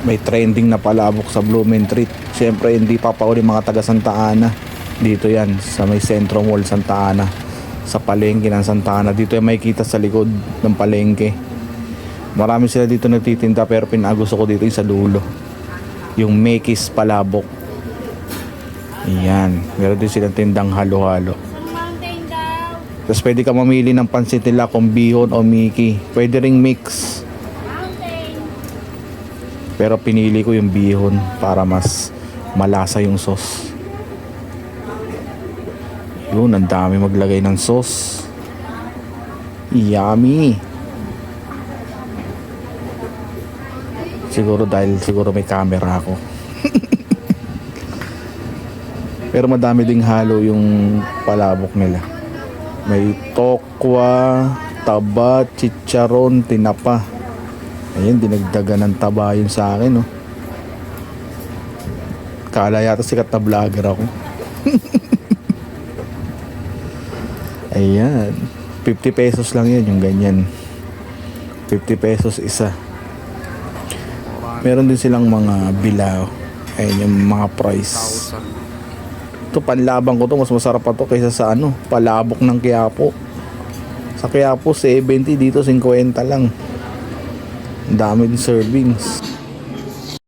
May trending na palabok sa Blumentritt. Siyempre hindi papauli mga taga Santa Ana. Dito yan sa may Centro Mall Santa Ana, sa palengke ng Santa Ana. Dito yung makikita sa likod ng palengke. Marami sila dito nagtitinda, pero pinagusto ko dito yung sa dulo, yung Mekis Palabok. Ayan, meron din silang tindang halo-halo. Tapos pwede ka mamili ng pansit nila kung bihon o Mickey. Pwede ring mix, pero pinili ko yung bihon para mas malasa yung sauce. Yun, ang dami maglagay ng sauce. Yummy. Siguro may camera ako. Pero madami ding halo yung palabok nila. May tokwa, taba, chicharon, tinapa. Ayan, dinagdagan ng taba yun sa akin, no? Kala yata sikat na vlogger ako. Ayan, 50 pesos lang yan, yung ganyan. 50 pesos isa. Meron din silang mga bilao. Ayan yung mga price. Ito, panlabang ko to. Mas masarap pa to kaysa sa palabok ng Quiapo. Sa Quiapo 70, dito 50 lang. Ang dami din servings.